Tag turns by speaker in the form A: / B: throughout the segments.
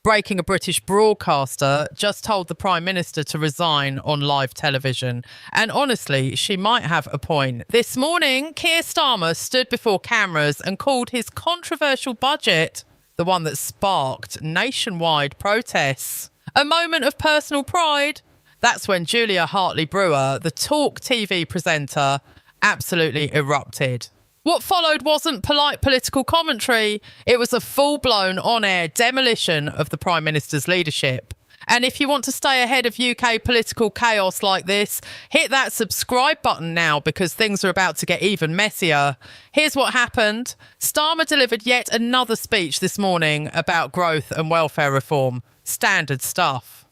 A: Breaking, a British broadcaster just told the Prime Minister to resign on live television. And honestly, she might have a point. This morning, Keir Starmer stood before cameras and called his controversial budget the one that sparked nationwide protests. A moment of personal pride. That's when Julia Hartley-Brewer, the Talk TV presenter, absolutely erupted. What followed wasn't polite political commentary. It was a full-blown on-air demolition of the Prime Minister's leadership. And if you want to stay ahead of UK political chaos like this, hit that subscribe button now because things are about to get even messier. Here's what happened. Starmer delivered yet another speech this morning about growth and welfare reform. Standard stuff.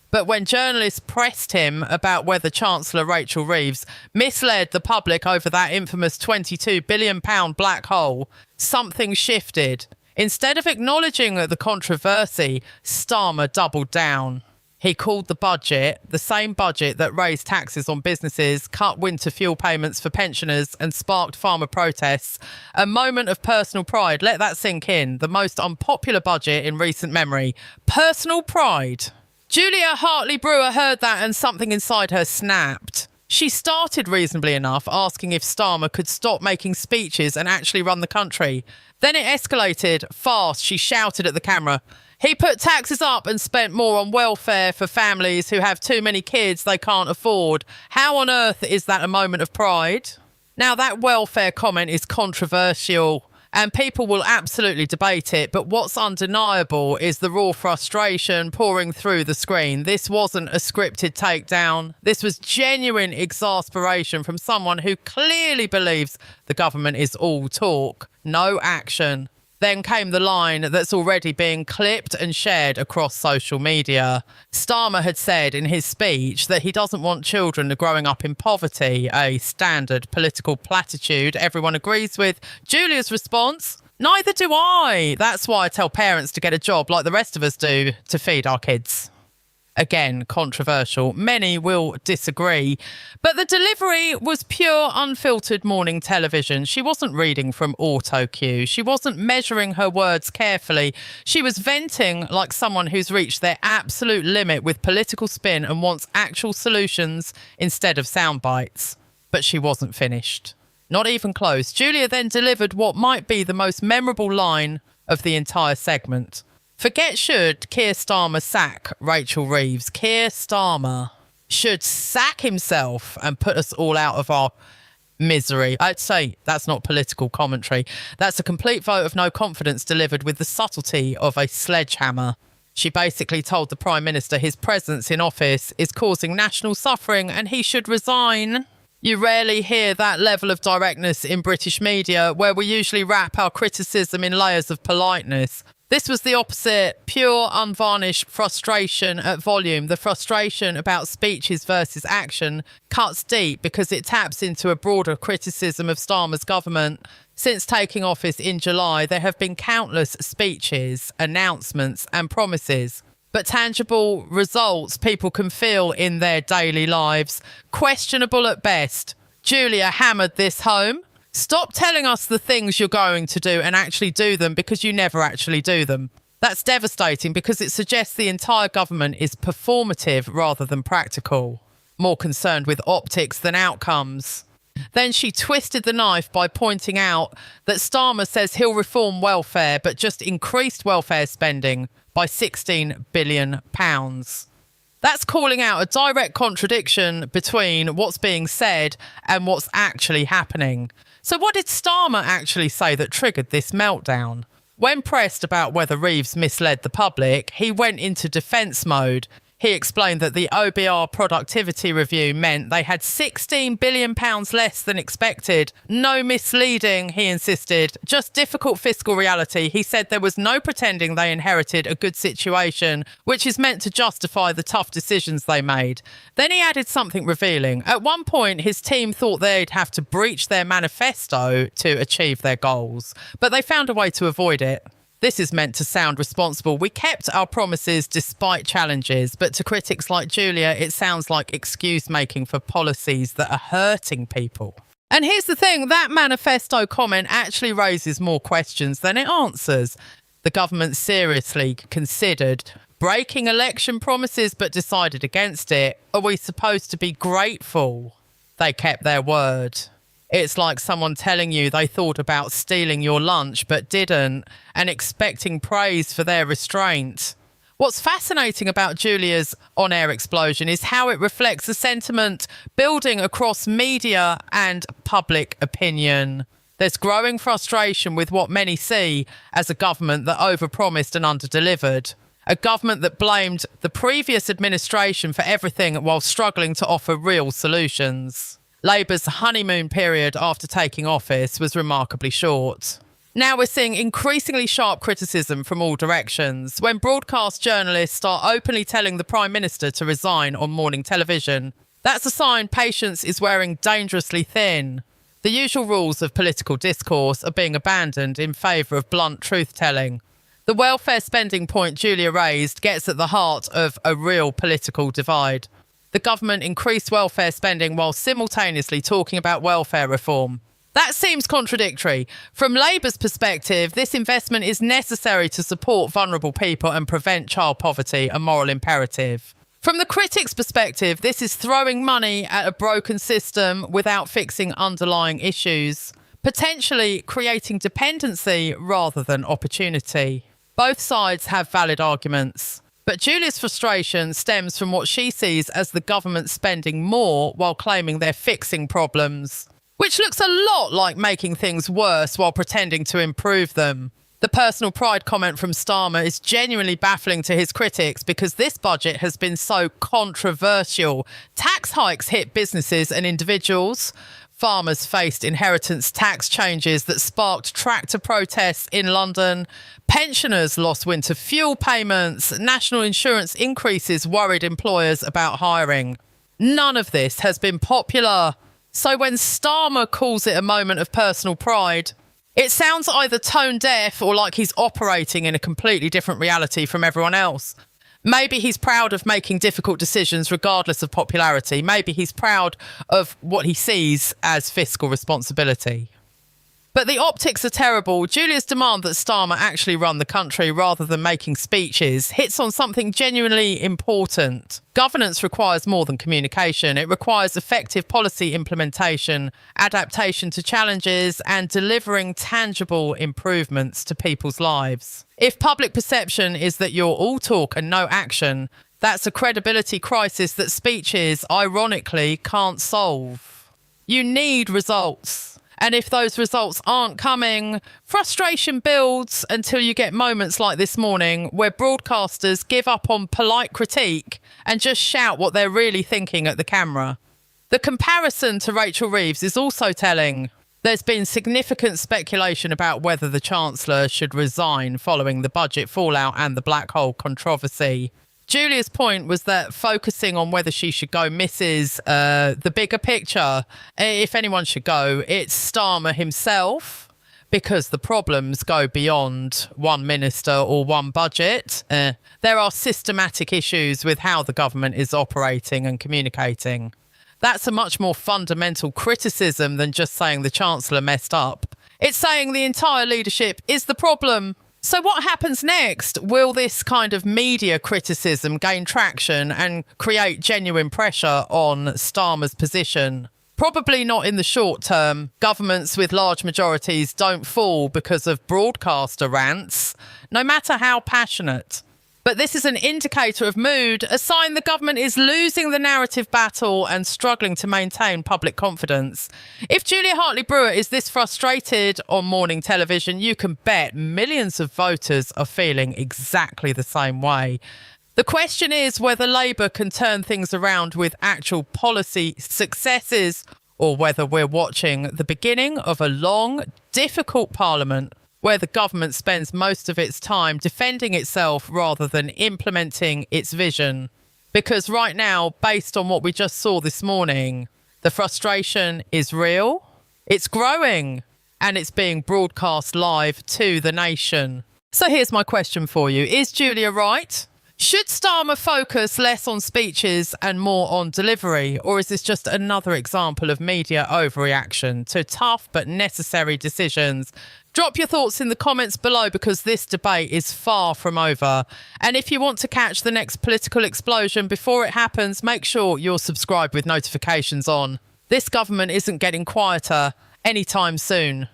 A: But when journalists pressed him about whether Chancellor Rachel Reeves misled the public over that infamous £22 billion black hole, something shifted. Instead of acknowledging the controversy, Starmer doubled down. He called the budget, the same budget that raised taxes on businesses, cut winter fuel payments for pensioners and sparked farmer protests, a moment of personal pride. Let that sink in. The most unpopular budget in recent memory. Personal pride. Julia Hartley-Brewer heard that and something inside her snapped. She started reasonably enough, asking if Starmer could stop making speeches and actually run the country. Then it escalated fast. She shouted at the camera, "He put taxes up and spent more on welfare for families who have too many kids they can't afford. How on earth is that a moment of pride?" Now, that welfare comment is controversial and people will absolutely debate it, but what's undeniable is the raw frustration pouring through the screen. This wasn't a scripted takedown. This was genuine exasperation from someone who clearly believes the government is all talk, no action. Then came the line that's already being clipped and shared across social media. Starmer had said in his speech that he doesn't want children growing up in poverty, a standard political platitude everyone agrees with. Julia's response, "Neither do I. That's why I tell parents to get a job like the rest of us do to feed our kids." Again, controversial. Many will disagree. But the delivery was pure, unfiltered morning television. She wasn't reading from auto cue. She wasn't measuring her words carefully. She was venting like someone who's reached their absolute limit with political spin and wants actual solutions instead of sound bites. But she wasn't finished. Not even close. Julia then delivered what might be the most memorable line of the entire segment. Forget should Keir Starmer sack Rachel Reeves. Keir Starmer should sack himself and put us all out of our misery. I'd say that's not political commentary. That's a complete vote of no confidence delivered with the subtlety of a sledgehammer. She basically told the Prime Minister his presence in office is causing national suffering and he should resign. You rarely hear that level of directness in British media, where we usually wrap our criticism in layers of politeness. This was the opposite, pure, unvarnished frustration at volume. The frustration about speeches versus action cuts deep because it taps into a broader criticism of Starmer's government. Since taking office in July, there have been countless speeches, announcements and promises. But tangible results people can feel in their daily lives. Questionable at best. Julia hammered this home. Stop telling us the things you're going to do and actually do them because you never actually do them. That's devastating because it suggests the entire government is performative rather than practical, more concerned with optics than outcomes. Then she twisted the knife by pointing out that Starmer says he'll reform welfare but just increased welfare spending by £16 billion. That's calling out a direct contradiction between what's being said and what's actually happening. So what did Starmer actually say that triggered this meltdown? When pressed about whether Reeves misled the public, he went into defence mode. He explained that the OBR productivity review meant they had £16 billion less than expected. No misleading, he insisted. Just difficult fiscal reality. He said there was no pretending they inherited a good situation, which is meant to justify the tough decisions they made. Then he added something revealing. At one point, his team thought they'd have to breach their manifesto to achieve their goals, but they found a way to avoid it. This is meant to sound responsible. We kept our promises despite challenges, but to critics like Julia, it sounds like excuse-making for policies that are hurting people. And here's the thing, that manifesto comment actually raises more questions than it answers. The government seriously considered breaking election promises but decided against it. Are we supposed to be grateful they kept their word? It's like someone telling you they thought about stealing your lunch but didn't, and expecting praise for their restraint. What's fascinating about Julia's on-air explosion is how it reflects a sentiment building across media and public opinion. There's growing frustration with what many see as a government that overpromised and underdelivered. A government that blamed the previous administration for everything while struggling to offer real solutions. Labour's honeymoon period after taking office was remarkably short. Now we're seeing increasingly sharp criticism from all directions. When broadcast journalists start openly telling the Prime Minister to resign on morning television, that's a sign patience is wearing dangerously thin. The usual rules of political discourse are being abandoned in favour of blunt truth-telling. The welfare spending point Julia raised gets at the heart of a real political divide. The government increased welfare spending while simultaneously talking about welfare reform. That seems contradictory. From Labour's perspective, this investment is necessary to support vulnerable people and prevent child poverty, a moral imperative. From the critics' perspective, this is throwing money at a broken system without fixing underlying issues, potentially creating dependency rather than opportunity. Both sides have valid arguments. But Julia's frustration stems from what she sees as the government spending more while claiming they're fixing problems, which looks a lot like making things worse while pretending to improve them. The personal pride comment from Starmer is genuinely baffling to his critics because this budget has been so controversial. Tax hikes hit businesses and individuals. Farmers faced inheritance tax changes that sparked tractor protests in London. Pensioners lost winter fuel payments. National insurance increases worried employers about hiring. None of this has been popular. So when Starmer calls it a moment of personal pride, it sounds either tone deaf or like he's operating in a completely different reality from everyone else. Maybe he's proud of making difficult decisions regardless of popularity. Maybe he's proud of what he sees as fiscal responsibility. But the optics are terrible. Julia's demand that Starmer actually run the country rather than making speeches hits on something genuinely important. Governance requires more than communication. It requires effective policy implementation, adaptation to challenges, and delivering tangible improvements to people's lives. If public perception is that you're all talk and no action, that's a credibility crisis that speeches, ironically, can't solve. You need results. And if those results aren't coming, frustration builds until you get moments like this morning where broadcasters give up on polite critique and just shout what they're really thinking at the camera. The comparison to Rachel Reeves is also telling. There's been significant speculation about whether the Chancellor should resign following the budget fallout and the black hole controversy. Julia's point was that focusing on whether she should go misses the bigger picture. If anyone should go, it's Starmer himself, because the problems go beyond one minister or one budget. There are systematic issues with how the government is operating and communicating. That's a much more fundamental criticism than just saying the Chancellor messed up. It's saying the entire leadership is the problem. So what happens next? Will this kind of media criticism gain traction and create genuine pressure on Starmer's position? Probably not in the short term. Governments with large majorities don't fall because of broadcaster rants, no matter how passionate. But this is an indicator of mood, a sign the government is losing the narrative battle and struggling to maintain public confidence. If Julia Hartley-Brewer is this frustrated on morning television, you can bet millions of voters are feeling exactly the same way. The question is whether Labour can turn things around with actual policy successes, or whether we're watching the beginning of a long, difficult parliament where the government spends most of its time defending itself rather than implementing its vision. Because right now, based on what we just saw this morning, the frustration is real, it's growing, and it's being broadcast live to the nation. So here's my question for you. Is Julia right? Should Starmer focus less on speeches and more on delivery? Or is this just another example of media overreaction to tough but necessary decisions Drop your thoughts in the comments below because this debate is far from over. And if you want to catch the next political explosion before it happens, make sure you're subscribed with notifications on. This government isn't getting quieter anytime soon.